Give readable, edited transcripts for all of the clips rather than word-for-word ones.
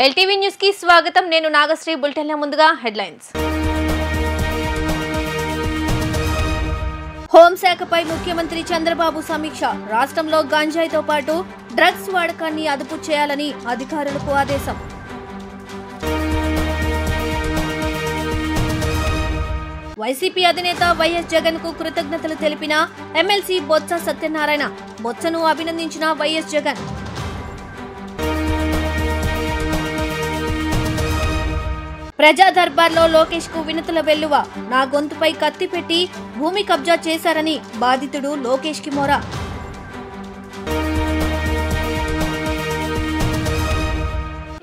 LTV news కి స్వాగతం. నేను నాగశ్రీ. బులెటిన్ల ముందుగా హెడ్లైన్స్. హోంశాఖపై ముఖ్యమంత్రి చంద్రబాబు సమీక్ష. రాష్ట్రంలో గంజాయితో పాటు డ్రగ్స్ వాడకాన్ని అదుపు చేయాలని అధికారులకు ఆదేశం. వైసీపీ అధినేత వైఎస్ జగన్ కు కృతజ్ఞతలు తెలిపిన ఎమ్మెల్సీ బొత్స సత్యనారాయణ. బొత్సను అభినందించిన వైఎస్ జగన్. ప్రజా దర్బార్లో లోకేష్ కు వినతుల వెల్లువ. నా గొంతుపై కత్తి పెట్టి భూమి కబ్జా చేశారని బాధితుడు లోకేష్ కి మొర.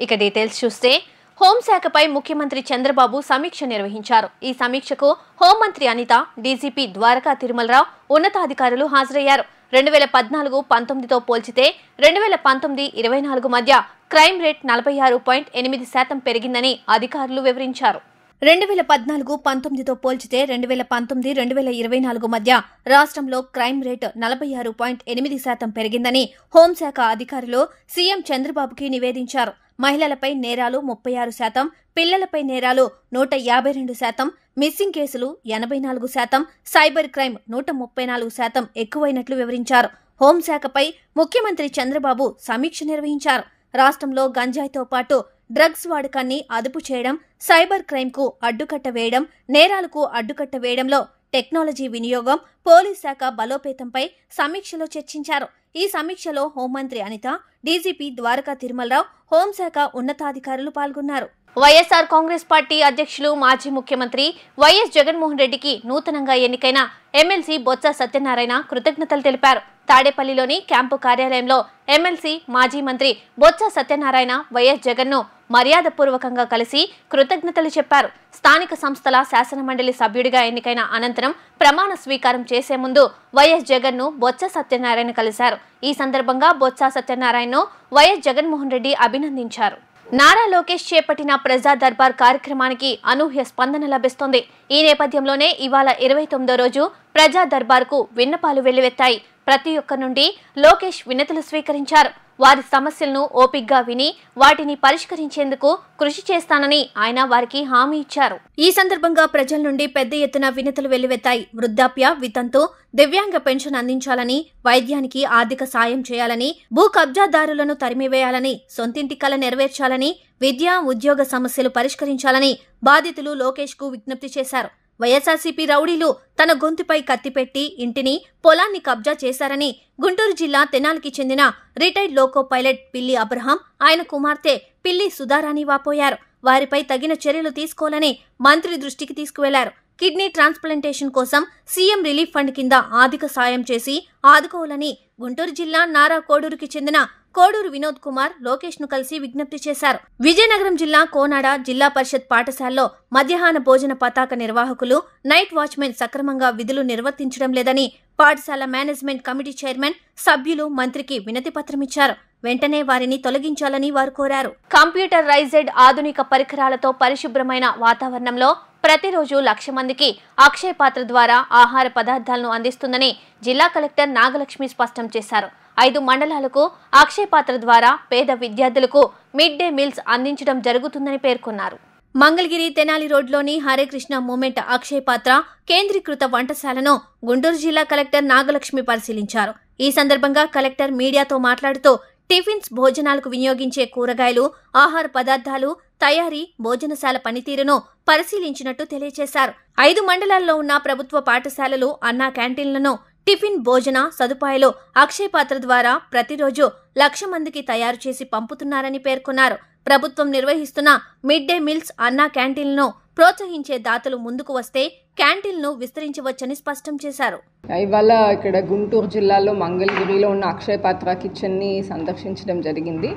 ఇక డీటెయిల్స్ చూస్తే హోంశాఖపై ముఖ్యమంత్రి చంద్రబాబు సమీక్ష నిర్వహించారు. ఈ సమీక్షకు హోంమంత్రి అనిత, డీజీపీ ద్వారకా తిరుమలరావు, ఉన్నతాధికారులు హాజరయ్యారు. 2014-19తో పోల్చితే 2019-24 మధ్య క్రైమ్ రేట్ 46.8% పెరిగిందని అధికారులు వివరించారు. 2014-19తో పోల్చితే 2019-2024 మధ్య రాష్ట్రంలో క్రైమ్ రేట్ 46.8% పెరిగిందని హోంశాఖ అధికారులు సీఎం చంద్రబాబుకి నివేదించారు. మహిళలపై నేరాలు 36%, పిల్లలపై నేరాలు 152%, మిస్సింగ్ కేసులు 84%, సైబర్ క్రైమ్ 134% ఎక్కువైనట్లు వివరించారు. హోంశాఖపై ముఖ్యమంత్రి చంద్రబాబు సమీక్ష నిర్వహించారు. రాష్ట్రంలో గంజాయితో పాటు డ్రగ్స్ వాడకాన్ని అదుపు చేయడం, సైబర్ క్రైమ్ కు అడ్డుకట్ట వేయడం, నేరాలకు అడ్డుకట్ట వేయడంలో టెక్నాలజీ వినియోగం, పోలీస్ శాఖ బలోపేతంపై సమీక్షలో చర్చించారు. ఈ సమీక్షలో హోంమంత్రి అనిత, డీజీపీ ద్వారకా తిరుమలరావు, హోంశాఖ ఉన్నతాధికారులు పాల్గొన్నారు. వైఎస్ఆర్ కాంగ్రెస్ పార్టీ అధ్యక్షులు, మాజీ ముఖ్యమంత్రి వైఎస్ జగన్మోహన్ రెడ్డికి నూతనంగా ఎన్నికైన ఎమ్మెల్సీ బొత్స సత్యనారాయణ కృతజ్ఞతలు తెలిపారు. తాడేపల్లిలోని క్యాంపు కార్యాలయంలో ఎమ్మెల్సీ, మాజీ మంత్రి బొత్స సత్యనారాయణ వైఎస్ జగన్ను మర్యాదపూర్వకంగా కలిసి కృతజ్ఞతలు చెప్పారు. స్థానిక సంస్థల శాసనమండలి సభ్యుడిగా ఎన్నికైన అనంతరం ప్రమాణ స్వీకారం చేసే ముందు వైఎస్ జగన్ను బొత్స సత్యనారాయణ కలిశారు. ఈ సందర్భంగా బొత్స సత్యనారాయణను వైఎస్ జగన్మోహన్ రెడ్డి అభినందించారు. నారా లోకేష్ చేపట్టిన ప్రజా దర్బార్ కార్యక్రమానికి అనూహ్య స్పందన లభిస్తోంది. ఈ నేపథ్యంలోనే ఇవాళ 29వ రోజు ప్రజా దర్బార్కు విన్నపాలు వెల్లువెత్తాయి. ప్రతి ఒక్క నుండి లోకేష్ వినతులు స్వీకరించారు. వారి సమస్యలను ఓపిగ్గా విని వాటిని పరిష్కరించేందుకు కృషి చేస్తానని ఆయన వారికి హామీ ఇచ్చారు. ఈ సందర్భంగా ప్రజల నుండి పెద్ద ఎత్తున వినతులు వెల్లువెత్తాయి. వృద్ధాప్య, వితంతు, దివ్యాంగ పెన్షన్ అందించాలని, వైద్యానికి ఆర్థిక సాయం చేయాలని, భూ కబ్జాదారులను తరిమివేయాలని, సొంతింటి కల నెరవేర్చాలని, విద్య, ఉద్యోగ సమస్యలు పరిష్కరించాలని బాధితులు లోకేష్ కు విజ్ఞప్తి చేశారు. వైఎస్ఆర్సీపీ రౌడీలు తన గొంతుపై కత్తిపెట్టి ఇంటిని, పొలాన్ని కబ్జా చేశారని గుంటూరు జిల్లా తెనాలికి చెందిన రిటైర్డ్ లోకో పైలట్ పిల్లి అబ్రహాం, ఆయన కుమార్తె పిల్లి సుధారాణి వాపోయారు. వారిపై తగిన చర్యలు తీసుకోవాలని మంత్రి దృష్టికి తీసుకువెళ్లారు. కిడ్నీ ట్రాన్స్ప్లాంటేషన్ కోసం సీఎం రిలీఫ్ ఫండ్ కింద ఆర్థిక సాయం చేసి ఆదుకోవాలని గుంటూరు జిల్లా నారా కోడూరుకి చెందిన కోడూరు వినోద్ కుమార్ లోకేష్ ను కలిసి విజ్ఞప్తి చేశారు. విజయనగరం జిల్లా కోనాడ జిల్లా పరిషత్ పాఠశాలలో మధ్యాహ్న భోజన పతాక నిర్వాహకులు, నైట్ వాచ్మెన్ సక్రమంగా విధులు నిర్వర్తించడం లేదని పాఠశాల మేనేజ్మెంట్ కమిటీ చైర్మన్, సభ్యులు మంత్రికి వినతి పత్రమిచ్చారు. వెంటనే వారిని తొలగించాలని వారు కోరారు. కంప్యూటరైజ్డ్ ఆధునిక పరికరాలతో పరిశుభ్రమైన వాతావరణంలో ప్రతిరోజు 1,00,000 మందికి అక్షయ పాత్ర ద్వారా ఆహార పదార్థాలను అందిస్తుందని జిల్లా కలెక్టర్ నాగలక్ష్మి స్పష్టం చేశారు. 5 మండలాలకు అక్షయ పాత్ర ద్వారా పేద విద్యార్థులకు మిడ్ డే మీల్స్ అందించడం జరుగుతుందని పేర్కొన్నారు. మంగళగిరి తెనాలి రోడ్లోని హరేకృష్ణ మూమెంట్ అక్షయ పాత్ర కేంద్రీకృత వంటశాలను గుంటూరు జిల్లా కలెక్టర్ నాగలక్ష్మి పరిశీలించారు. ఈ సందర్భంగా కలెక్టర్ మీడియాతో మాట్లాడుతూ టిఫిన్స్, భోజనాలకు వినియోగించే కూరగాయలు, ఆహార పదార్థాలు తయారీ, భోజనశాల పనితీరును పరిశీలించినట్టు తెలియజేశారు. 5 మండలాల్లో ఉన్న ప్రభుత్వ పాఠశాలలు, అన్నా క్యాంటీన్లను టిఫిన్, భోజన సదుపాయాలు అక్షయ పాత్ర ద్వారా ప్రతిరోజు 1,00,000 మందికి తయారు చేసి పంపుతున్నారని పేర్కొన్నారు. ప్రభుత్వం నిర్వహిస్తున్న మిడ్ డే మీల్స్, అన్నా క్యాంటీన్లను ప్రోత్సహించే దాతలు ముందుకు వస్తే క్యాంటీన్ను విస్తరించవచ్చని స్పష్టం చేశారు. ఇవాళ ఇక్కడ గుంటూరు జిల్లాలో మంగళగిరిలో ఉన్న అక్షయ పాత్ర కిచెన్ని సందర్శించడం జరిగింది.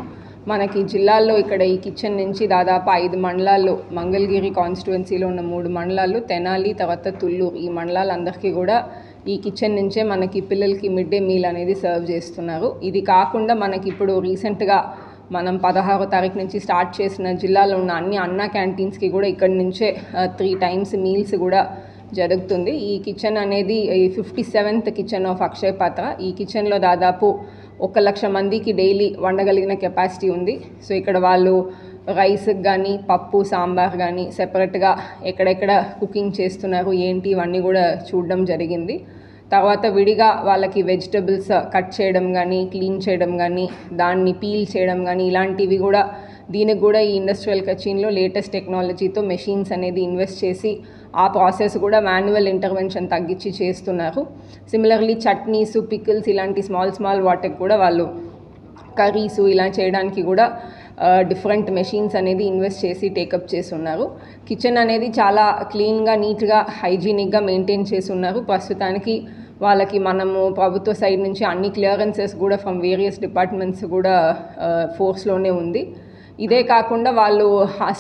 మనకి జిల్లాల్లో ఇక్కడ ఈ కిచెన్ నుంచి దాదాపు 5 మండలాల్లో, మంగళగిరి కాన్స్టిట్యువెన్సీలో ఉన్న 3 మండలాలు, తెనాలి, తర్వాత తుళ్ళూరు, ఈ మండలాలందరికీ కూడా ఈ కిచెన్ నుంచే మనకి పిల్లలకి మిడ్ డే మీల్ అనేది సర్వ్ చేస్తున్నారు. ఇది కాకుండా మనకి ఇప్పుడు రీసెంట్గా మనం 16వ తారీఖు నుంచి స్టార్ట్ చేసిన జిల్లాలో ఉన్న అన్ని అన్నా క్యాంటీన్స్కి కూడా ఇక్కడి నుంచే 3 times మీల్స్ కూడా జరుగుతుంది. ఈ కిచెన్ అనేది 57th కిచెన్ ఆఫ్ అక్షయ పాత్ర. ఈ కిచెన్లో దాదాపు 1,00,000 మందికి డైలీ వండగలిగిన కెపాసిటీ ఉంది. సో ఇక్కడ వాళ్ళు రైస్కి కానీ పప్పు సాంబార్ కానీ సెపరేట్గా ఎక్కడెక్కడ కుకింగ్ చేస్తున్నారు ఏంటి ఇవన్నీ కూడా చూడడం జరిగింది. తర్వాత విడిగా వాళ్ళకి వెజిటబుల్స్ కట్ చేయడం కానీ క్లీన్ చేయడం కానీ దాన్ని పీల్ చేయడం కానీ ఇలాంటివి కూడా దీనికి కూడా ఈ ఇండస్ట్రియల్ కిచెన్లో లేటెస్ట్ టెక్నాలజీతో మెషిన్స్ అనేది ఇన్వెస్ట్ చేసి ఆ ప్రాసెస్ కూడా మాన్యువల్ ఇంటర్వెన్షన్ తగ్గించి చేస్తున్నారు. సిమిలర్లీ చట్నీస్ పికిల్స్ ఇలాంటి స్మాల్ వాటికి కూడా వాళ్ళు కర్రీస్ ఇలా చేయడానికి కూడా డిఫరెంట్ మెషిన్స్ అనేది ఇన్వెస్ట్ చేసి టేకప్ చేస్తున్నారు. కిచెన్ అనేది చాలా క్లీన్గా నీట్గా హైజీనిక్గా మెయింటైన్ చేసి ఉన్నారు. ప్రస్తుతానికి వాళ్ళకి మనము ప్రభుత్వ సైడ్ నుంచి అన్ని క్లియరెన్సెస్ కూడా ఫ్రమ్ వేరియస్ డిపార్ట్మెంట్స్ కూడా ఫోర్స్లోనే ఉంది. ఇదే కాకుండా వాళ్ళు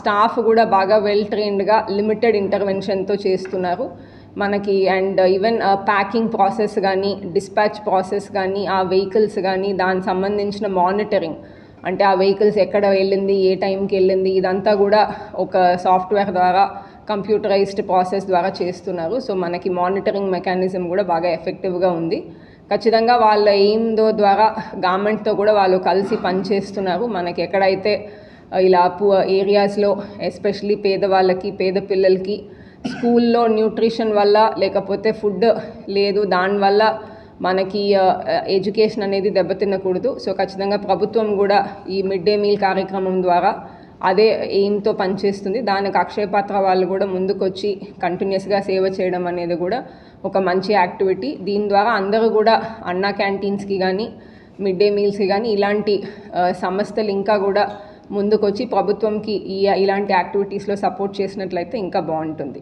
స్టాఫ్ కూడా బాగా వెల్ ట్రైన్డ్గా లిమిటెడ్ ఇంటర్వెన్షన్తో చేస్తున్నారు మనకి. అండ్ ఈవెన్ ప్యాకింగ్ ప్రాసెస్ కానీ డిస్పాచ్ ప్రాసెస్ కానీ ఆ వెహికల్స్ కానీ దానికి సంబంధించిన మానిటరింగ్ అంటే ఆ వెహికల్స్ ఎక్కడ వెళ్ళింది ఏ టైంకి వెళ్ళింది ఇదంతా కూడా ఒక సాఫ్ట్వేర్ ద్వారా కంప్యూటరైజ్డ్ ప్రాసెస్ ద్వారా చేస్తున్నారు. సో మనకి మానిటరింగ్ మెకానిజం కూడా బాగా ఎఫెక్టివ్గా ఉంది. ఖచ్చితంగా వాళ్ళ ఎయిమ్తో ద్వారా గవర్నమెంట్తో కూడా వాళ్ళు కలిసి పనిచేస్తున్నారు. మనకి ఎక్కడైతే ఇలా ఏరియాస్లో ఎస్పెషలీ పేదవాళ్ళకి పేద పిల్లలకి స్కూల్లో న్యూట్రిషన్ వల్ల లేకపోతే ఫుడ్ లేదు దానివల్ల మనకి ఎడ్యుకేషన్ అనేది దెబ్బతినకూడదు. సో ఖచ్చితంగా ప్రభుత్వం కూడా ఈ మిడ్ డే మీల్ కార్యక్రమం ద్వారా అదే ఎయిమ్తో పనిచేస్తుంది. దానికి అక్షయ పాత్ర వాళ్ళు కూడా ముందుకొచ్చి కంటిన్యూస్గా సేవ చేయడం అనేది కూడా ఒక మంచి యాక్టివిటీ. దీని ద్వారా అందరూ కూడా అన్నా క్యాంటీన్స్కి కానీ మిడ్ డే మీల్స్కి కానీ ఇలాంటి సంస్థలు ఇంకా కూడా ముందుకొచ్చి ప్రభుత్వంకి ఇలాంటి యాక్టివిటీస్లో సపోర్ట్ చేసినట్లయితే ఇంకా బాగుంటుంది.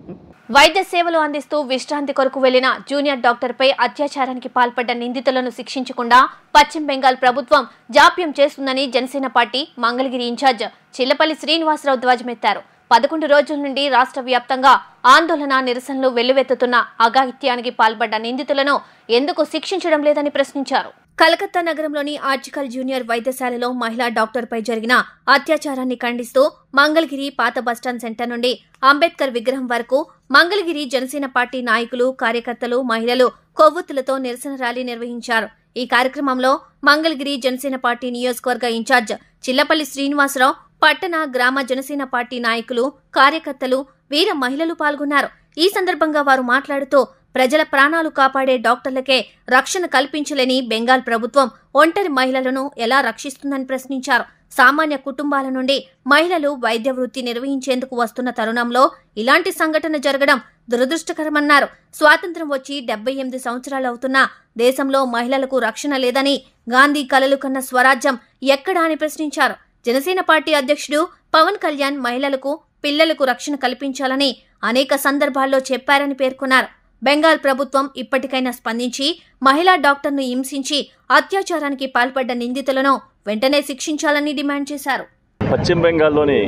వైద్య సేవలు అందిస్తూ విశ్రాంతి కొరకు వెళ్లిన జూనియర్ డాక్టర్పై అత్యాచారానికి పాల్పడ్డ నిందితులను శిక్షించకుండా పశ్చిమ బెంగాల్ ప్రభుత్వం జాప్యం చేస్తుందని జనసేన పార్టీ మంగళగిరి ఇన్ఛార్జ్ చిల్లపల్లి శ్రీనివాసరావు ధ్వజమెత్తారు. 11 రోజుల నుండి రాష్ట్ర వ్యాప్తంగా ఆందోళన నిరసనలు వెల్లువెత్తుతున్న అఘాయిత్యానికి పాల్పడ్డ నిందితులను ఎందుకు శిక్షించడం లేదని ప్రశ్నించారు. కలకత్తా నగరంలోని ఆర్జికల్ జూనియర్ వైద్యశాలలో మహిళా డాక్టర్పై జరిగిన అత్యాచారాన్ని ఖండిస్తూ మంగళగిరి పాత బస్టాండ్ సెంటర్ నుండి అంబేద్కర్ విగ్రహం వరకు మంగళగిరి జనసేన పార్టీ నాయకులు కార్యకర్తలు మహిళలు కొవ్వొత్తులతో నిరసన ర్యాలీ నిర్వహించారు. ఈ కార్యక్రమంలో మంగళగిరి జనసేన పార్టీ నియోజకవర్గ ఇన్ఛార్జ్ చిల్లపల్లి శ్రీనివాసరావు, పట్టణ గ్రామ జనసేన పార్టీ నాయకులు కార్యకర్తలు వీర మహిళలు పాల్గొన్నారు. ఈ సందర్భంగా వారు మాట్లాడుతూ ప్రజల ప్రాణాలు కాపాడే డాక్టర్లకే రక్షణ కల్పించలేని బెంగాల్ ప్రభుత్వం ఒంటరి మహిళలను ఎలా రక్షిస్తుందని ప్రశ్నించారు. సామాన్య కుటుంబాల నుండి మహిళలు వైద్య వృత్తి నిర్వహించేందుకు వస్తున్న తరుణంలో ఇలాంటి సంఘటన జరగడం దురదృష్టకరమన్నారు. స్వాతంత్ర్యం వచ్చి 78 సంవత్సరాలు అవుతున్నా దేశంలో మహిళలకు రక్షణ లేదని, గాంధీ కలలు కన్న స్వరాజ్యం ఎక్కడా అని ప్రశ్నించారు. జనసేన పార్టీ అధ్యక్షుడు పవన్ కళ్యాణ్ మహిళలకు పిల్లలకు రక్షణ కల్పించాలని అనేక సందర్భాల్లో చెప్పారని పేర్కొన్నారు. బెంగాల్ ప్రభుత్వం ఇప్పటికైనా స్పందించి మహిళా డాక్టర్ను హింసించి అత్యాచారానికి పాల్పడ్డ నిందితులను వెంటనే శిక్షించాలని డిమాండ్ చేశారు. పశ్చిమ బెంగాల్లోని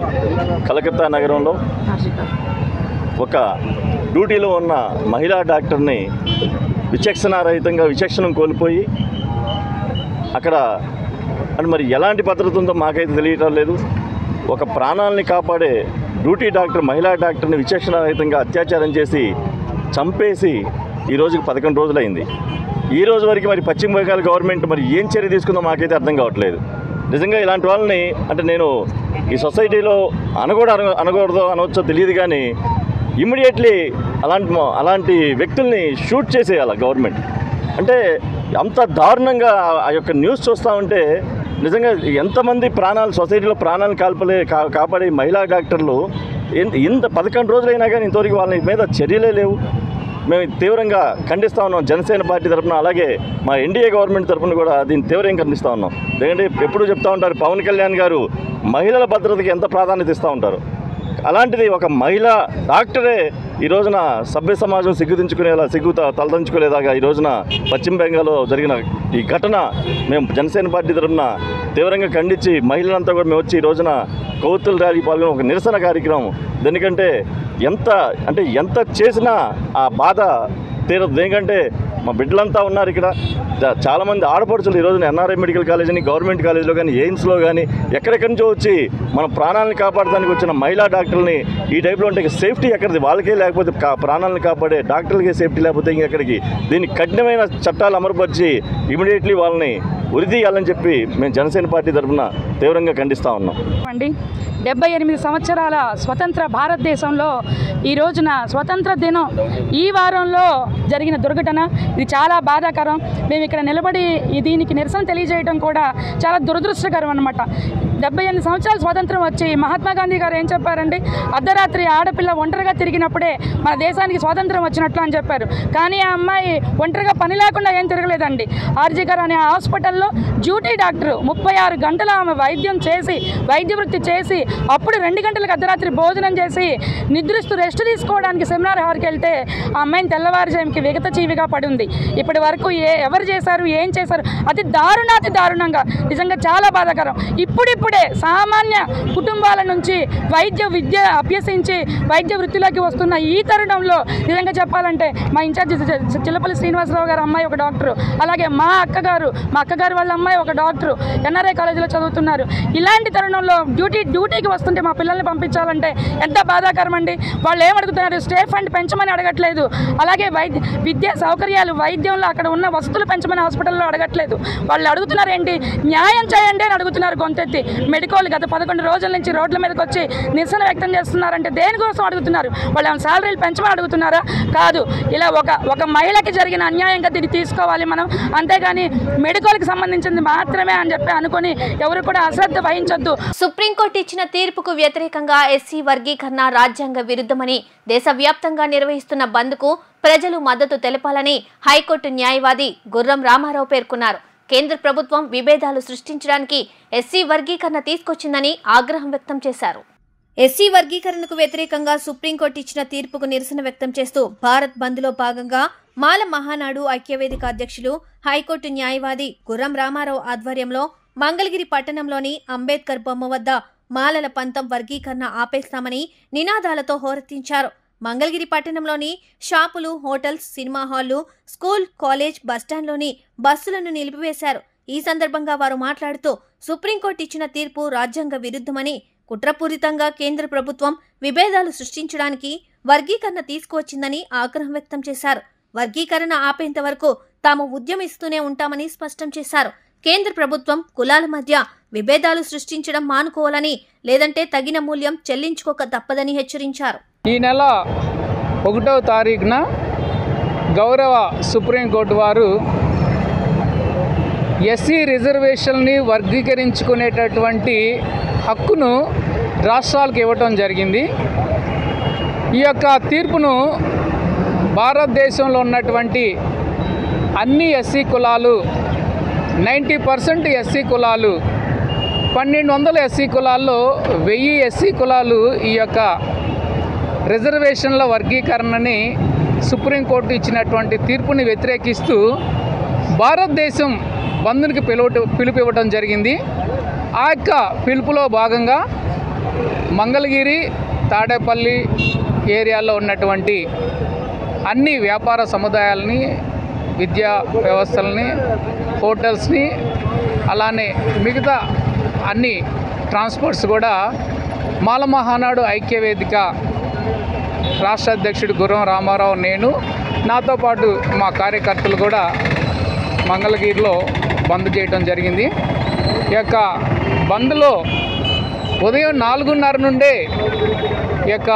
కలకత్తా నగరంలో ఒక డ్యూటీలో ఉన్న మహిళా డాక్టర్ని విచక్షణారహితంగా విచక్షణ కోల్పోయి అక్కడ మరి ఎలాంటి భద్రత ఉందో మాకైతే తెలియటం లేదు. ఒక ప్రాణాలని కాపాడే డ్యూటీ డాక్టర్ మహిళా డాక్టర్ని విచక్షణారహితంగా అత్యాచారం చేసి చంపేసి ఈ రోజుకి 11 రోజులైంది. ఈ రోజు వరకు మరి పశ్చిమ బెంగాల్ గవర్నమెంట్ మరి ఏం చర్య తీసుకుందో మాకైతే అర్థం కావట్లేదు. నిజంగా ఇలాంటి వాళ్ళని అంటే నేను ఈ సొసైటీలో అనకూడదో అనవచ్చో తెలియదు, కానీ ఇమ్మీడియట్లీ అలాంటి వ్యక్తుల్ని షూట్ చేసేయాలి గవర్నమెంట్. అంటే అంత దారుణంగా ఆ యొక్క న్యూస్ చూస్తూ ఉంటే నిజంగా ఎంతమంది ప్రాణాలు సొసైటీలో ప్రాణాలను కాపాడే మహిళా డాక్టర్లు ఇంత 11 రోజులైనా కానీ ఇంతవరకు వాళ్ళ మీద చర్యలే లేవు. మేము తీవ్రంగా ఖండిస్తూ ఉన్నాం జనసేన పార్టీ తరఫున, అలాగే మా ఎన్డీఏ గవర్నమెంట్ తరఫున కూడా దీన్ని తీవ్రంగా ఖండిస్తూ ఉన్నాం. ఎందుకంటే ఎప్పుడూ చెప్తూ ఉంటారు పవన్ కళ్యాణ్ గారు మహిళల భద్రతకి ఎంత ప్రాధాన్యత ఇస్తూ ఉంటారు. అలాంటిది ఒక మహిళా డాక్టరే ఈ రోజున సభ్య సమాజం తలదించుకునేలాగా ఈ రోజున పశ్చిమ బెంగాల్లో జరిగిన ఈ ఘటన మేము జనసేన పార్టీ తరఫున తీవ్రంగా ఖండించి మహిళలంతా కూడా మేము వచ్చి ఈ రోజున కొవ్వొత్తుల ర్యాలీ పాల్గొని ఒక నిరసన కార్యక్రమం. ఎందుకంటే ఎంత చేసినా ఆ బాధ తీరదు. ఎందుకంటే మా బిడ్డలంతా ఉన్నారు ఇక్కడ, చాలామంది ఆడపడుచులు ఈ రోజున ఎన్ఆర్ఐ మెడికల్ కాలేజ్ అని గవర్నమెంట్ కాలేజ్లో కానీ ఎయిమ్స్లో కానీ ఎక్కడెక్కడి నుంచో వచ్చి మన ప్రాణాలను కాపాడడానికి వచ్చిన మహిళా డాక్టర్ని ఈ టైప్లో ఉంటే సేఫ్టీ ఎక్కడిది? వాళ్ళకే లేకపోతే ప్రాణాలను కాపాడే డాక్టర్లకే సేఫ్టీ లేకపోతే ఇంకెక్కడికి? దీన్ని కఠినమైన చట్టాలు అమలుపరిచి ఇమీడియట్లీ వాళ్ళని ఉరిదీయాలని చెప్పి మేము జనసేన పార్టీ తరఫున తీవ్రంగా ఖండిస్తూ ఉన్నాం. 78 సంవత్సరాల స్వతంత్ర భారతదేశంలో ఈ రోజున స్వతంత్ర దినం ఈ వారంలో జరిగిన దుర్ఘటన ఇది చాలా బాధాకరం. మేము ఇక్కడ నిలబడి దీనికి నిరసన తెలియజేయడం కూడా చాలా దురదృష్టకరం అన్నమాట. 78 సంవత్సరాల స్వాతంత్రం వచ్చి మహాత్మా గాంధీ గారు ఏం చెప్పారండి, అర్ధరాత్రి ఆడపిల్ల ఒంటరిగా తిరిగినప్పుడే మన దేశానికి స్వాతంత్రం వచ్చినట్లు అని చెప్పారు. కానీ ఆ అమ్మాయి ఒంటరిగా పని లేకుండా ఏం తిరగలేదండి. ఆర్జీ గారు అనే హాస్పిటల్లో డ్యూటీ డాక్టర్ 36 గంటలు ఆమె వైద్య వృత్తి చేసి అప్పుడు 2 గంటలకు అర్ధరాత్రి భోజనం చేసి నిద్రిస్తూ రెస్ట్ తీసుకోవడానికి సెమినార్ హాల్కి వెళ్తే ఆ అమ్మాయిని తెల్లవారుజాముకి విగత జీవిగా పడింది. ఇప్పటి వరకు ఎవరు చేశారు, ఏం చేశారు, అతి దారుణంగా నిజంగా చాలా బాధాకరం. ఇప్పుడిప్పుడే సామాన్య కుటుంబాల నుంచి విద్య అభ్యసించి వైద్య వృత్తిలోకి వస్తున్న ఈ తరుణంలో నిజంగా చెప్పాలంటే మా ఇన్ఛార్జి చిల్లపల్లి శ్రీనివాసరావు గారు అమ్మాయి ఒక డాక్టరు, అలాగే మా అక్కగారు వాళ్ళ అమ్మాయి ఒక డాక్టరు ఎన్ఆర్ఐ కాలేజీలో చదువుతున్నారు. ఇలాంటి తరుణంలో డ్యూటీకి వస్తుంటే మా పిల్లల్ని పంపించాలంటే ఎంత బాధాకరం అండి. వాళ్ళు ఏమడుగుతున్నారు, స్టే ఫండ్ పెంచమని అడగట్లేదు, అలాగే విద్యా సౌకర్యాలు వైద్యంలో అక్కడ ఉన్న వసతులు పెంచమని హాస్పిటల్లో అడగట్లేదు. వాళ్ళు అడుగుతున్నారు ఏంటి, న్యాయం చేయండి అని అడుగుతున్నారు గొంతెత్తి. మెడికోలు గత 11 రోజుల నుంచి రోడ్ల మీదకి వచ్చి నిరసన వ్యక్తం చేస్తున్నారంటే దేనికోసం అడుగుతున్నారు? వాళ్ళు ఏమైనా శాలరీలు పెంచమని అడుగుతున్నారా? కాదు, ఇలా ఒక మహిళకి జరిగిన అన్యాయంగా దీన్ని తీసుకోవాలి మనం, అంతేగాని మెడికోల్కి సంబంధించింది మాత్రమే అని చెప్పి అనుకుని ఎవరు కూడా అశ్రద్ధ వహించొద్దు. సుప్రీంకోర్టు ఇచ్చిన తీర్పుకు వ్యతిరేకంగా ఎస్సీ వర్గీకరణ రాజ్యాంగ విరుద్ధమని దేశవ్యాప్తంగా నిర్వహిస్తున్న బంద్కు ప్రజలు మద్దతు తెలపాలని హైకోర్టు న్యాయవాది గుర్రం రామారావు పేర్కొన్నారు. కేంద్ర ప్రభుత్వం విభేదాలు సృష్టించడానికి ఎస్సీ వర్గీకరణ తీసుకొచ్చిందని ఆగ్రహం వ్యక్తం చేశారు. ఎస్సీ వర్గీకరణకు వ్యతిరేకంగా సుప్రీంకోర్టు ఇచ్చిన తీర్పుకు నిరసన వ్యక్తం చేస్తూ భారత్ బంద్లో భాగంగా మాల మహానాడు ఐక్యవేదిక అధ్యక్షులు హైకోర్టు న్యాయవాది గుర్రం రామారావు ఆధ్వర్యంలో మంగళగిరి పట్టణంలోని అంబేద్కర్ బొమ్మ వద్ద మాలల పంతం వర్గీకరణ ఆపేస్తామని నినాదాలతో హోరెత్తించారు. మంగళగిరి పట్టణంలోని షాపులు, హోటల్స్, సినిమా హాళ్లు, స్కూల్, కాలేజ్, బస్టాండ్లోని బస్సులను నిలిపివేశారు. ఈ సందర్భంగా వారు మాట్లాడుతూ సుప్రీంకోర్టు ఇచ్చిన తీర్పు రాజ్యాంగ విరుద్ధమని, కుట్రపూరితంగా కేంద్ర ప్రభుత్వం విభేదాలు సృష్టించడానికి వర్గీకరణ తీసుకువచ్చిందని ఆగ్రహం వ్యక్తం చేశారు. వర్గీకరణ ఆపేంత వరకు తాము ఉద్యమిస్తూనే ఉంటామని స్పష్టం చేశారు. కేంద్ర ప్రభుత్వం కులాల మధ్య విభేదాలు సృష్టించడం మానుకోవాలని, లేదంటే తగిన మూల్యం చెల్లించుకోక తప్పదని హెచ్చరించారు. ఈ నెల 1వ తారీఖున గౌరవ సుప్రీంకోర్టు వారు ఎస్సీ రిజర్వేషన్ని వర్గీకరించుకునేటటువంటి హక్కును రాష్ట్రాలకు ఇవ్వటం జరిగింది. ఈ యొక్క తీర్పును భారతదేశంలో ఉన్నటువంటి అన్ని ఎస్సీ కులాలు 90% ఎస్సీ కులాలు, 1200 ఎస్సీ కులాల్లో 1000 ఎస్సీ కులాలు ఈ యొక్క రిజర్వేషన్ల వర్గీకరణని సుప్రీంకోర్టు ఇచ్చినటువంటి తీర్పుని వ్యతిరేకిస్తూ భారతదేశం బంద్కి పిలుపు ఇవ్వడం జరిగింది. ఆ యొక్క పిలుపులో భాగంగా మంగళగిరి, తాడేపల్లి ఏరియాలో ఉన్నటువంటి అన్ని వ్యాపార సముదాయాలని, విద్యా వ్యవస్థలని, హోటల్స్ని, అలానే మిగతా అన్ని ట్రాన్స్పోర్ట్స్ కూడా మాల మహానాడు ఐక్యవేదిక రాష్ట్ర అధ్యక్షుడు గుర్రం రామారావు, నేను, నాతో పాటు మా కార్యకర్తలు కూడా మంగళగిరిలో బంద్ చేయడం జరిగింది. ఈ యొక్క బంద్లో ఉదయం 4:30 నుండే ఈ యొక్క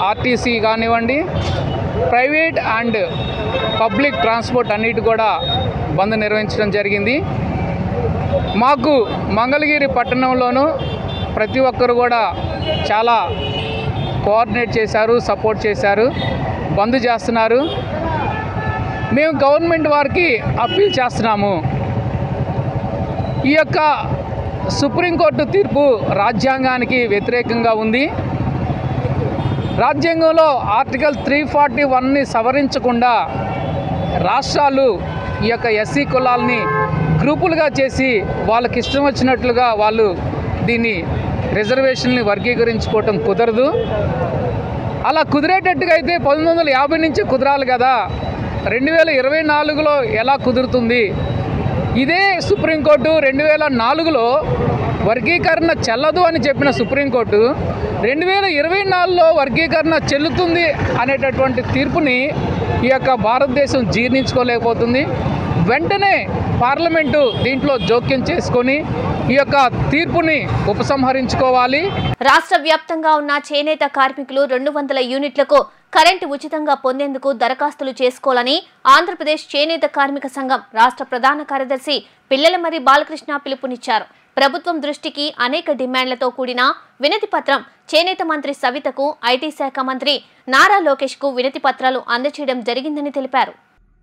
ఆర్టీసీ కానివ్వండి, ప్రైవేట్ అండ్ పబ్లిక్ ట్రాన్స్పోర్ట్ అన్నిటి కూడా బంద్ నిర్వహించడం జరిగింది. మాకు మంగళగిరి పట్టణంలోనూ ప్రతి ఒక్కరు కూడా చాలా కోఆర్డినేట్ చేశారు, సపోర్ట్ చేశారు, బంద్ చేస్తున్నారు. మేము గవర్నమెంట్ వారికి అప్పీల్ చేస్తున్నాము. ఈ యొక్క సుప్రీంకోర్టు తీర్పు రాజ్యాంగానికి వ్యతిరేకంగా ఉంది. రాజ్యాంగంలో ఆర్టికల్ 341ని సవరించకుండా రాష్ట్రాలు ఈ యొక్క ఎస్సీ కులాలని గ్రూపులుగా చేసి వాళ్ళకి ఇష్టం వచ్చినట్లుగా వాళ్ళు దీన్ని రిజర్వేషన్ని వర్గీకరించుకోవటం కుదరదు. అలా కుదిరేటట్టుగా అయితే 1950 నుంచి కుదరాలి కదా, 2024లో ఎలా కుదురుతుంది? ఇదే సుప్రీంకోర్టు 2004లో వర్గీకరణ చెల్లదు అని చెప్పిన సుప్రీంకోర్టు 2024లో వర్గీకరణ చెల్లుతుంది అనేటటువంటి తీర్పుని ఈ యొక్క భారతదేశం జీర్ణించుకోలేకపోతుంది. వెంటనే పార్లమెంటు దీంట్లో జోక్యం చేసుకొని ఈ యొక్క తీర్పుని ఉపసంహరించుకోవాలి. రాష్ట్ర వ్యాప్తంగా ఉన్న చేనేత కార్మికులు 200 యూనిట్లకు కరెంటు ఉచితంగా పొందేందుకు దరఖాస్తులు చేసుకోవాలని ఆంధ్రప్రదేశ్ చేనేత కార్మిక సంఘం రాష్ట్ర ప్రధాన కార్యదర్శి పిల్లలమర్రి బాలకృష్ణ పిలుపునిచ్చారు. ప్రభుత్వం దృష్టికి అనేక డిమాండ్లతో కూడిన వినతి పత్రం చేనేత మంత్రి సవితకు, ఐటీ శాఖ మంత్రి నారా లోకేష్ కు వినతి పత్రాలు అందజేయడం జరిగిందని తెలిపారు.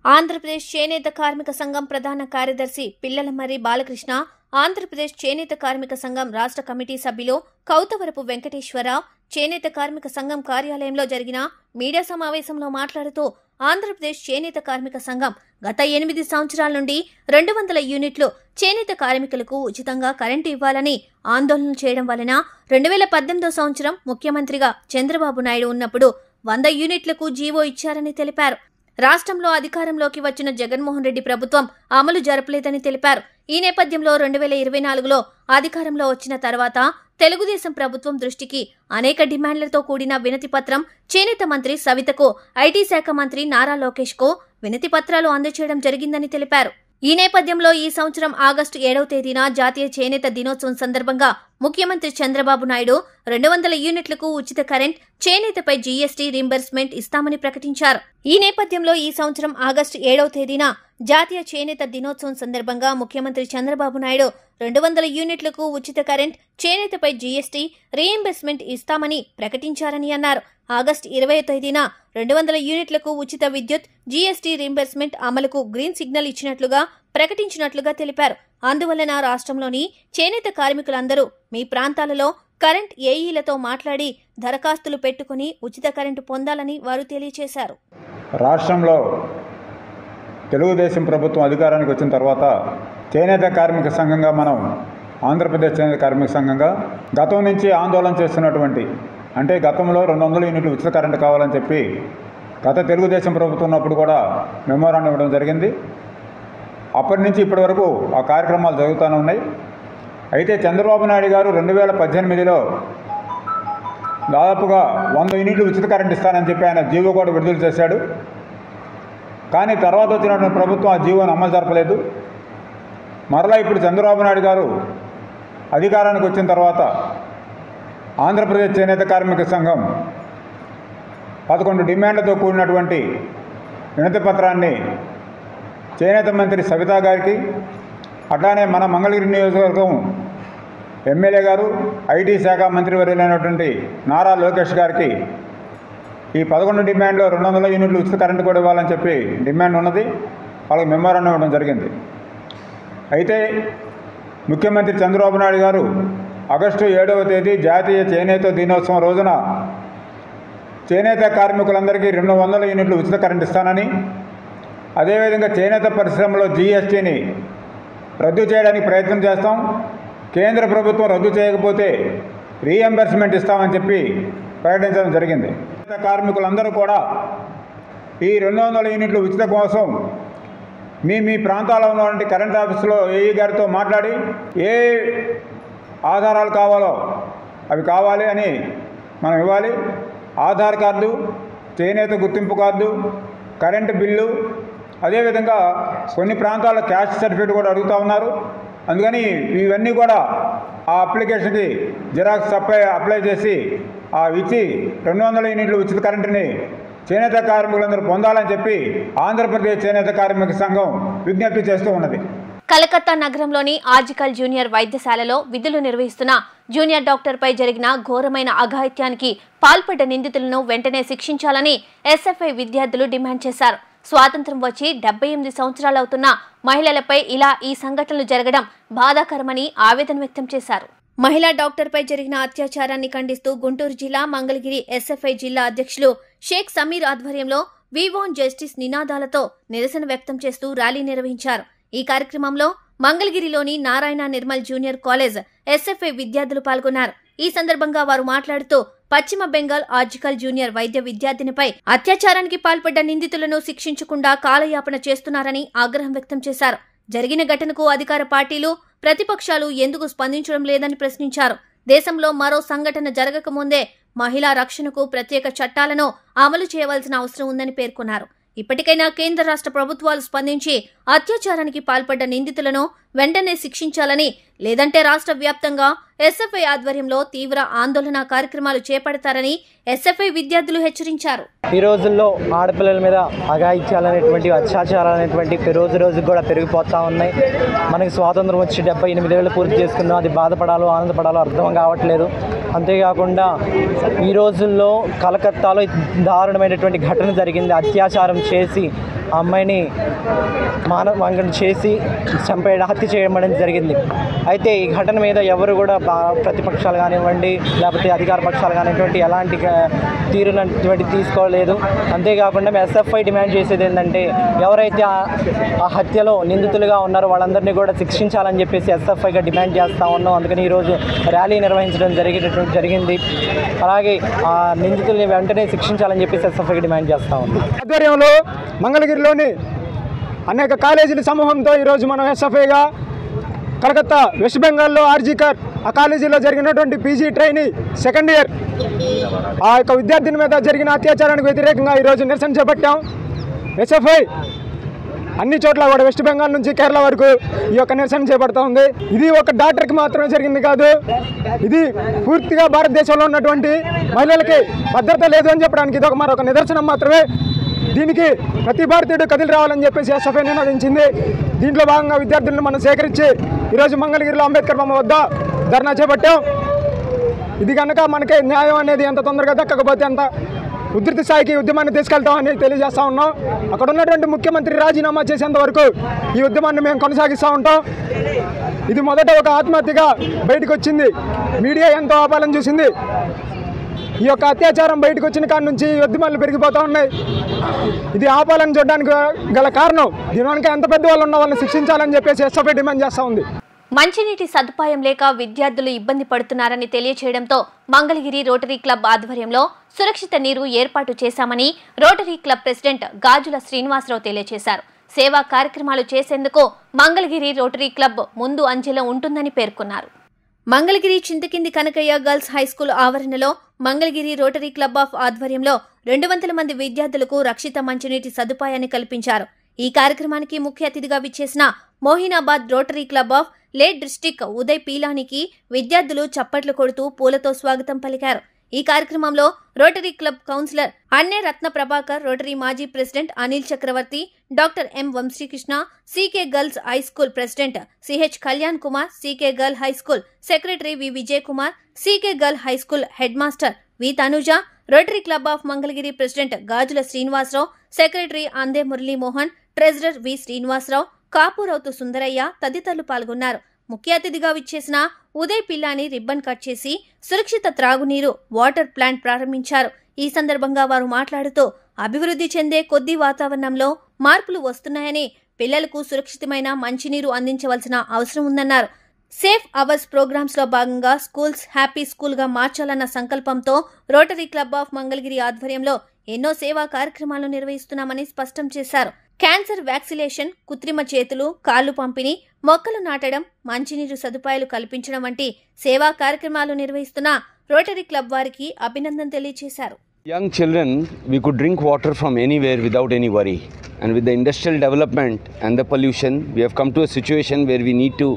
ఆంధ్రప్రదేశ్ చేనేత కార్మిక సంఘం ప్రధాన కార్యదర్శి పిల్లలమర్రి బాలకృష్ణ, ఆంధ్రప్రదేశ్ చేనేత కార్మిక సంఘం రాష్ట్ర కమిటీ సభ్యులు కౌతవరపు వెంకటేశ్వరరావు చేనేత కార్మిక సంఘం కార్యాలయంలో జరిగిన మీడియా సమావేశంలో మాట్లాడుతూ ఆంధ్రప్రదేశ్ చేనేత కార్మిక సంఘం గత 8 సంవత్సరాల నుండి 200 యూనిట్లు చేనేత కార్మికులకు ఉచితంగా కరెంటు ఇవ్వాలని ఆందోళన చేయడం వలన 2018 సంవత్సరం ముఖ్యమంత్రిగా చంద్రబాబు నాయుడు ఉన్నప్పుడు 100 యూనిట్లకు జీవో ఇచ్చారని తెలిపారు. రాష్ట్రంలో అధికారంలోకి వచ్చిన జగన్మోహన్ రెడ్డి ప్రభుత్వం అమలు జరపలేదని తెలిపారు. ఈ నేపథ్యంలో 2024లో అధికారంలో వచ్చిన తర్వాత తెలుగుదేశం ప్రభుత్వం దృష్టికి అనేక డిమాండ్లతో కూడిన వినతి పత్రం చేనేత మంత్రి సవితకు, ఐటీ శాఖ మంత్రి నారా లోకేష్ కు వినతి పత్రాలు అందజేయడం జరిగిందని తెలిపారు. ఈ నేపథ్యంలో ఈ సంవత్సరం ఆగస్టు 7వ తేదీన జాతీయ చేనేత దినోత్సవం సందర్భంగా ముఖ్యమంత్రి చంద్రబాబు నాయుడు 200 యూనిట్లకు ఉచిత కరెంట్, చేనేతపై జీఎస్టీ రీంబర్స్మెంట్ ఇస్తామని ప్రకటించారు. ఈ నేపథ్యంలో ఈ సంవత్సరం ఆగస్టు 7వ తేదీన జాతీయ చేనేత దినోత్సవం సందర్భంగా ముఖ్యమంత్రి చంద్రబాబు నాయుడు 200 యూనిట్లకు ఉచిత కరెంట్, చేనేతపై జీఎస్టీ రీయింబర్స్మెంట్ ఇస్తామని ప్రకటించారని అన్నారు. ఆగస్టు 20వ తేదీన 200 యూనిట్లకు ఉచిత విద్యుత్, జీఎస్టీ రీయింబర్స్మెంట్ అమలుకు గ్రీన్ సిగ్నల్ ఇచ్చినట్లుగా ప్రకటించినట్లుగా తెలిపారు. అందువలన రాష్ట్రంలోని చేనేత కార్మికులందరూ మీ ప్రాంతాలలో కరెంట్ ఏఈలతో మాట్లాడి దరఖాస్తులు పెట్టుకుని ఉచిత కరెంటు పొందాలని వారు తెలియజేశారు. రాష్ట్రంలో తెలుగుదేశం ప్రభుత్వం అధికారానికి వచ్చిన తర్వాత చేనేత కార్మిక సంఘంగా మనం ఆంధ్రప్రదేశ్ చేనేత కార్మిక సంఘంగా గతం నుంచి ఆందోళన చేస్తున్నటువంటి, అంటే గతంలో 200 యూనిట్లు ఉచిత కరెంటు కావాలని చెప్పి గత తెలుగుదేశం ప్రభుత్వం ఉన్నప్పుడు కూడా మెమోరాండం ఇవ్వడం జరిగింది. అప్పటి నుంచి ఇప్పటి వరకు ఆ కార్యక్రమాలు జరుగుతూనే ఉన్నాయి. అయితే చంద్రబాబు నాయుడు గారు 2018లో దాదాపుగా 100 యూనిట్లు ఉచిత కరెంట్ ఇస్తానని చెప్పి ఆయన జీవో కూడా విడుదల చేశాడు. కానీ తర్వాత వచ్చినటువంటి ప్రభుత్వం ఆ జీవోను అమలు జరపలేదు. మరలా ఇప్పుడు చంద్రబాబు నాయుడు గారు అధికారానికి వచ్చిన తర్వాత ఆంధ్రప్రదేశ్ చేనేత కార్మిక సంఘం 11 డిమాండ్లతో కూడినటువంటి వినతి పత్రాన్ని చేనేత మంత్రి సవితా గారికి, అట్లానే మన మంగళగిరి నియోజకవర్గం ఎమ్మెల్యే గారు, ఐటీ శాఖ మంత్రివర్యులైనటువంటి నారా లోకేష్ గారికి ఈ 11 డిమాండ్లో 200 యూనిట్లు ఉచిత కరెంటు కూడా ఇవ్వాలని చెప్పి డిమాండ్ ఉన్నది. వాళ్ళకి మెమోరాండం ఇవ్వడం జరిగింది. అయితే ముఖ్యమంత్రి చంద్రబాబు నాయుడు గారు ఆగస్టు 7వ తేదీ జాతీయ చేనేత దినోత్సవం రోజున చేనేత కార్మికులందరికీ 200 యూనిట్లు ఉచిత కరెంటు ఇస్తానని, అదేవిధంగా చేనేత పరిశ్రమలో జీఎస్టీని రద్దు చేయడానికి ప్రయత్నం చేస్తాం, కేంద్ర ప్రభుత్వం రద్దు చేయకపోతే రీఎంబర్స్మెంట్ ఇస్తామని చెప్పి ప్రకటించడం జరిగింది. చేనేత కార్మికులందరూ కూడా ఈ 200 యూనిట్లు ఉచిత కోసం మీ ప్రాంతాల్లో ఉన్నటువంటి కరెంట్ ఆఫీసులో ఏఈ గారితో మాట్లాడి ఏ ఆధారాలు కావాలో అవి కావాలి అని మనం ఇవ్వాలి. ఆధార్ కార్డు, చేనేత గుర్తింపు కార్డు, కరెంటు బిల్లు, అదేవిధంగా కొన్ని ప్రాంతాల్లో క్యాస్ట్ సర్టిఫికేట్ కూడా అడుగుతూ ఉన్నారు. అందుకని ఇవన్నీ కూడా ఆ అప్లికేషన్కి జిరాక్స్ అప్లై చేసి ఇచ్చి 200 యూనిట్లు ఉచిత కరెంటుని చేనేత కార్మికులందరూ పొందాలని చెప్పి ఆంధ్రప్రదేశ్ చేనేత కార్మిక సంఘం విజ్ఞప్తి చేస్తూ ఉన్నది. కలకత్తా నగరంలోని ఆర్జికల్ జూనియర్ వైద్యశాలలో విధులు నిర్వహిస్తున్న జూనియర్ డాక్టర్పై జరిగిన ఘోరమైన అఘాయిత్యానికి పాల్పడ్డ నిందితులను వెంటనే శిక్షించాలని ఎస్ఎఫ్ఐ విద్యార్థులు డిమాండ్ చేశారు. స్వాతంత్ర్యం వచ్చి 78 సంవత్సరాలవుతున్న మహిళలపై ఇలా ఈ సంఘటనలు జరగడం బాధాకరమని ఆవేదన వ్యక్తం చేశారు. మహిళా డాక్టర్పై జరిగిన అత్యాచారాన్ని ఖండిస్తూ గుంటూరు జిల్లా మంగళగిరి ఎస్ఎఫ్ఐ జిల్లా అధ్యక్షులు షేక్ సమీర్ ఆధ్వర్యంలో వి వాంట్ జస్టిస్ నినాదాలతో నిరసన వ్యక్తం చేస్తూ ర్యాలీ నిర్వహించారు. ఈ కార్యక్రమంలో మంగళగిరిలోని Narayana Nirmal junior college SFI విద్యార్థులు పాల్గొన్నారు. ఈ సందర్భంగా వారు మాట్లాడుతూ పశ్చిమ బెంగాల్ ఆర్జికల్ జూనియర్ వైద్య విద్యార్థినిపై అత్యాచారానికి పాల్పడ్డ నిందితులను శిక్షించకుండా కాలయాపన చేస్తున్నారని ఆగ్రహం వ్యక్తం చేశారు. జరిగిన ఘటనకు అధికార పార్టీలు, ప్రతిపక్షాలు ఎందుకు స్పందించడం లేదని ప్రశ్నించారు. దేశంలో మరో సంఘటన జరగకముందే మహిళా రక్షణకు ప్రత్యేక చట్టాలను అమలు చేయవలసిన అవసరం ఉందని పేర్కొన్నారు. ఇప్పటికైనా కేంద్ర రాష్ట్ర ప్రభుత్వాలు స్పందించి అత్యాచారానికి పాల్పడ్డ నిందితులను వెంటనే శిక్షించాలని, లేదంటే రాష్ట్ర వ్యాప్తంగా ఎస్ఎఫ్ఐ ఆధ్వర్యంలో తీవ్ర ఆందోళన కార్యక్రమాలు చేపడతారని ఎస్ఎఫ్ఐ విద్యార్థులు హెచ్చరించారు. ఈ రోజుల్లో ఆడపిల్లల మీద అఘాయిత్యాలనేటువంటి అత్యాచారాలు అనేటువంటి రోజు రోజుకు కూడా పెరిగిపోతూ ఉన్నాయి. మనకి స్వాతంత్రం వచ్చి 78 ఏళ్ళు పూర్తి చేసుకున్నాం. అది బాధపడాలో ఆనందపడాలో అర్థం కావట్లేదు. అంతేకాకుండా ఈ రోజుల్లో కలకత్తాలో దారుణమైనటువంటి ఘటన జరిగింది. అత్యాచారం చేసి అమ్మాయిని మానవంగం చేసి హత్య చేయడం జరిగింది. అయితే ఈ ఘటన మీద ఎవరు కూడా ప్రతిపక్షాలు కానివ్వండి లేకపోతే అధికార పక్షాలు కానివ్వండి ఎలాంటి తీరునటువంటి తీసుకోలేదు. అంతేకాకుండా ఎస్ఎఫ్ఐ డిమాండ్ చేసేది ఏంటంటే ఎవరైతే ఆ హత్యలో నిందితులుగా ఉన్నారో వాళ్ళందరినీ కూడా శిక్షించాలని చెప్పేసి ఎస్ఎఫ్ఐగా డిమాండ్ చేస్తూ ఉన్నాం. అందుకని ఈరోజు ర్యాలీ నిర్వహించడం జరిగింది. అలాగే ఆ నిందితుల్ని వెంటనే శిక్షించాలని చెప్పేసి ఎస్ఎఫ్ఐగా డిమాండ్ చేస్తూ ఉన్నాం. ఆధ్వర్యంలో మంగళగిరిలోని అనేక కాలేజీల సమూహంతో ఈరోజు మనం ఎస్ఎఫ్ఐగా కలకత్తా వెస్ట్ బెంగాల్లో ఆర్జీకర్ ఆ కాలేజీలో జరిగినటువంటి పీజీ ట్రైనీ సెకండ్ ఇయర్ ఆ యొక్క విద్యార్థిని మీద జరిగిన అత్యాచారానికి వ్యతిరేకంగా ఈరోజు నిరసన చేపట్టాం. ఎస్ఎఫ్ఐ అన్ని చోట్ల కూడా వెస్ట్ బెంగాల్ నుంచి కేరళ వరకు ఈ యొక్క నిరసన చేపడుతూ ఉంది. ఇది ఒక డాక్టర్కి మాత్రమే జరిగింది కాదు, ఇది పూర్తిగా భారతదేశంలో ఉన్నటువంటి మహిళలకి భద్రత లేదు అని చెప్పడానికి ఇది మరొక నిదర్శనం మాత్రమే. దీనికి ప్రతి భారతీయుడు కదిలి రావాలని చెప్పేసి ఎస్ఎఫ్ఐ నిర్ణయించింది. దీంట్లో భాగంగా విద్యార్థులను మనం సేకరించి ఈరోజు మంగళగిరిలో అంబేద్కర్ బొమ్మ వద్ద ధర్నా చేపట్టాం. ఇది కనుక మనకి న్యాయం అనేది ఎంత తొందరగా దక్కకపోతే అంత ఉధృతి స్థాయికి ఉద్యమాన్ని తీసుకెళ్తామని తెలియజేస్తూ ఉన్నాం. అక్కడ ఉన్నటువంటి ముఖ్యమంత్రి రాజీనామా చేసేంత వరకు ఈ ఉద్యమాన్ని మేము కొనసాగిస్తూ ఉంటాం. ఇది మొదట ఒక ఆత్మహత్యగా బయటకు వచ్చింది. మీడియా ఎంతో ఆపాలని చూసింది. ఈ యొక్క అత్యాచారం బయటకు వచ్చిన కాడి నుంచి ఉద్యమాలు పెరిగిపోతూ ఉన్నాయి. ఇది ఆపాలని చూడడానికి గల కారణం దీని వెనక ఎంత పెద్ద వాళ్ళు ఉన్న వాళ్ళని శిక్షించాలని చెప్పేసి ఎస్ఎఫ్ఐ డిమాండ్ చేస్తూ ఉంది. మంచినీటి సదుపాయం లేక విద్యార్థులు ఇబ్బంది పడుతున్నారని తెలియచేయడంతో మంగళగిరి రోటరీ క్లబ్ ఆధ్వర్యంలో సురక్షిత నీరు ఏర్పాటు చేశామని rotary club president Gajula Srinivasarao తెలియజేశారు. సేవా కార్యక్రమాలు చేసేందుకు మంగళగిరి రోటరీ క్లబ్ ముందు అంచెలో ఉంటుందని పేర్కొన్నారు. మంగళగిరి చింతకింది కనకయ్య గర్ల్స్ హైస్కూల్ ఆవరణలో మంగళగిరి రోటరీ క్లబ్ ఆఫ్ ఆధ్వర్యంలో 200 మంది విద్యార్థులకు రక్షిత మంచినీటి సదుపాయాన్ని కల్పించారు. ఈ కార్యక్రమానికి ముఖ్య అతిథిగా విచ్చేసిన Moinabad rotary club of late district Uday పీలానికి విద్యార్థులు చప్పట్లు కొడుతూ పూలతో స్వాగతం పలికారు. ఈ కార్యక్రమంలో rotary club counsellor Anne Ratna Prabhakar, rotary మాజీ president Anil Chakravarthi, doctor M Vamsikrishna, CK girls high school president CH Kalyan Kumar, CK girl high school secretary V Vijay Kumar, CK girl high school headmaster V Tanuja, rotary club of Mangalagiri president Gajula Srinivasarao, secretary Ande Muralimohan, treasurer V Srinivasarao, Kapurouthu Sundaraiah తదితరులు పాల్గొన్నారు. ముఖ్య అతిథిగా విచ్చేసిన Uday పిల్లాని ribbon cut చేసి సురక్షిత త్రాగునీరు water plant ప్రారంభించారు. ఈ సందర్భంగా వారు మాట్లాడుతూ అభివృద్ధి చెందే కొద్ది వాతావరణంలో మార్పులు వస్తున్నాయని, పిల్లలకు సురక్షితమైన మంచినీరు అందించవలసిన అవసరం ఉందన్నారు. సేఫ్ అవర్స్ ప్రోగ్రామ్స్ లో భాగంగా స్కూల్స్ హ్యాపీ స్కూల్ గా మార్చాలన్న సంకల్పంతో రోటరీ క్లబ్ ఆఫ్ మంగళగిరి ఆధ్వర్యంలో ఎన్నో సేవా కార్యక్రమాలు నిర్వహిస్తున్నామని స్పష్టం చేశారు. క్యాన్సర్ వ్యాక్సినేషన్, కృత్రిమ చేతులు, కాళ్లు పంపిణీ, మొక్కలు నాటడం, మంచినీరు సదుపాయాలు కల్పించడం వంటి సేవా కార్యక్రమాలు నిర్వహిస్తున్న రోటరీ క్లబ్ వారికి అభినందన తెలియజేశారు. Young children, we could drink water from anywhere without any worry. And with the industrial development and the pollution, we have come to a situation where we need to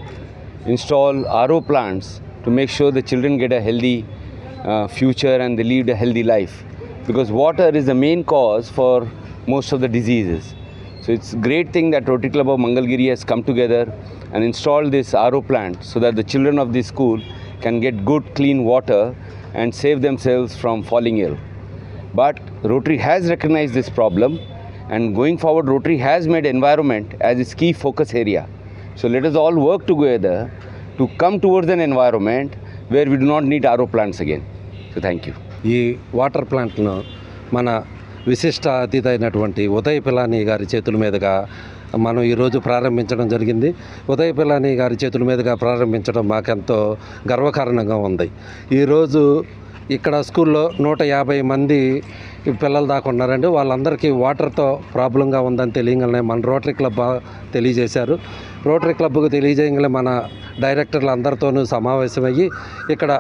install RO plants to make sure the children get a healthy future and they lead a healthy life. Because water is the main cause for most of the diseases. So it's a great thing that Rotary Club of Mangalgiri has come together and installed this RO plant so that the children of this school can get good clean water and save themselves from falling ill. But Rotary has recognized this problem, and going forward Rotary has made environment as its key focus area. So let us all work together to come towards an environment where we do not need RO plants again. So thank you. ఈ water ప్లాంట్ను మన విశిష్ట అతిథి అయినటువంటి ఉదయ్ పిలాని గారి చేతుల మీదుగా మనం ఈరోజు ప్రారంభించడం జరిగింది. ఉదయ్ పిలాని గారి చేతుల మీదుగా ప్రారంభించడం మాకెంతో గర్వకారణంగా ఉంది. ఈరోజు ఇక్కడ స్కూల్లో 150 మంది పిల్లలు దాకా ఉన్నారండి. వాళ్ళందరికీ వాటర్తో ప్రాబ్లంగా ఉందని తెలియగానే మన రోటరీ క్లబ్ తెలియజేశారు. రోటరీ క్లబ్కు తెలియజేయగానే మన డైరెక్టర్లు అందరితోనూ సమావేశమయ్యి ఇక్కడ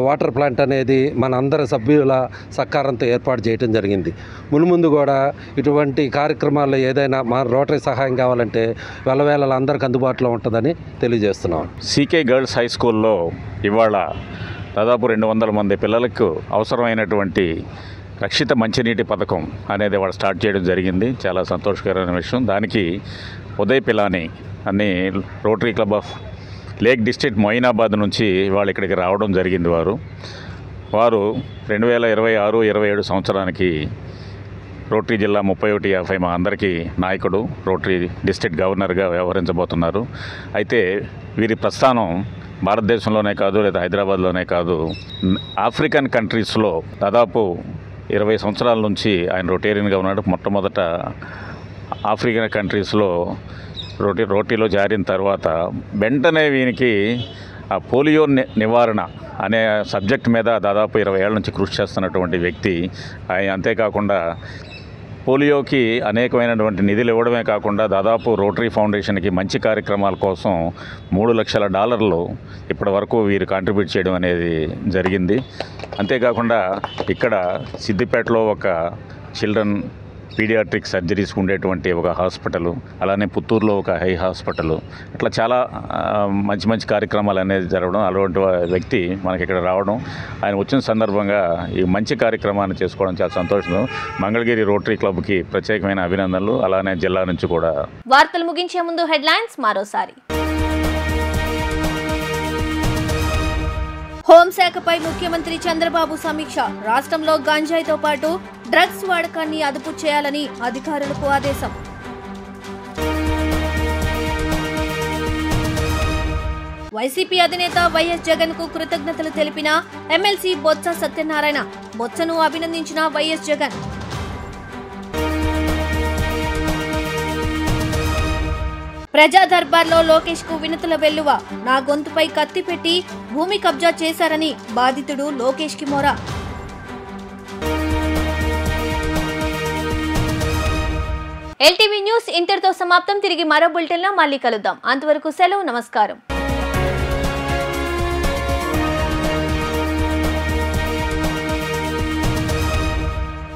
వాటర్ ప్లాంట్ అనేది మన అందరి సభ్యుల సహకారంతో ఏర్పాటు చేయడం జరిగింది. మున్ముందు కూడా ఇటువంటి కార్యక్రమాల్లో ఏదైనా మన రోటరీ సహాయం కావాలంటే వెళ్ళవేళ అందరికీ అందుబాటులో ఉంటుందని తెలియజేస్తున్నాం. సీకే గర్ల్స్ హై స్కూల్లో ఇవాళ దాదాపు 200 మంది పిల్లలకు అవసరమైనటువంటి రక్షిత మంచినీటి పథకం అనేది వాళ్ళు స్టార్ట్ చేయడం జరిగింది. చాలా సంతోషకరమైన విషయం. దానికి ఉదయ్ పిలాని అని rotary club of lake district Moinabad నుంచి వాళ్ళు ఇక్కడికి రావడం జరిగింది. వారు 2026-27 సంవత్సరానికి రోటరీ జిల్లా 3150 మా అందరికీ నాయకుడు, రోటరీ డిస్ట్రిక్ట్ గవర్నర్గా వ్యవహరించబోతున్నారు. అయితే వీరి ప్రస్థానం భారతదేశంలోనే కాదు లేదా హైదరాబాద్లోనే కాదు, ఆఫ్రికన్ కంట్రీస్లో దాదాపు 20 సంవత్సరాల నుంచి ఆయన రొటేరియన్గా ఉన్నాడు. మొట్టమొదట ఆఫ్రికన్ కంట్రీస్లో రోటీలో జారిన తర్వాత వెంటనే వీనికి ఆ పోలియో నివారణ అనే సబ్జెక్ట్ మీద దాదాపు 20 ఏళ్ళ నుంచి కృషి చేస్తున్నటువంటి వ్యక్తి. అంతేకాకుండా పోలియోకి అనేకమైనటువంటి నిధులు ఇవ్వడమే కాకుండా దాదాపు రోటరీ ఫౌండేషన్కి మంచి కార్యక్రమాల కోసం $3 లక్షల ఇప్పటి వరకు వీరు కాంట్రిబ్యూట్ చేయడం అనేది జరిగింది. అంతేకాకుండా ఇక్కడ సిద్దిపేటలో ఒక చిల్డ్రన్ పీడియాట్రిక్ సర్జరీస్ ఉండేటువంటి ఒక హాస్పిటల్, అలానే పుత్తూరులో ఒక హై హాస్పిటల్, అట్లా చాలా మంచి మంచి కార్యక్రమాలు అనేది జరగడం, అటువంటి వ్యక్తి మనకి ఇక్కడ రావడం, ఆయన వచ్చిన సందర్భంగా ఈ మంచి కార్యక్రమాన్ని చేసుకోవడం చాలా సంతోషం. మంగళగిరి రోటరీ క్లబ్కి ప్రత్యేకమైన అభినందనలు, అలానే జిల్లా నుంచి కూడా. వార్తలు ముగించే ముందు హెడ్లైన్స్ మరోసారి. హోంశాఖపై ముఖ్యమంత్రి చంద్రబాబు సమీక్ష. రాష్ట్రంలో గంజాయితో పాటు డ్రగ్స్ వాడకాన్ని అదుపు చేయాలని అధికారులకు ఆదేశం. వైసీపీ అధినేత వైఎస్ జగన్ కు కృతజ్ఞతలు తెలిపిన ఎమ్మెల్సీ బొత్స సత్యనారాయణ. బొత్సను అభినందించిన వైఎస్ జగన్. ప్రజా దర్బార్లో లోకేష్ కు వినతుల వెల్లువ. నా గొంతుపై కత్తి పెట్టి భూమి కబ్జా చేశారని బాధితుడు లోకేష్ కి మొర. ఎల్టీవీ న్యూస్ ఇంతటితో సమాప్తం. తిరిగి మరో బులెటిన్లో మళ్ళీ కలుద్దాం. అంతవరకు సెలవు, నమస్కారం.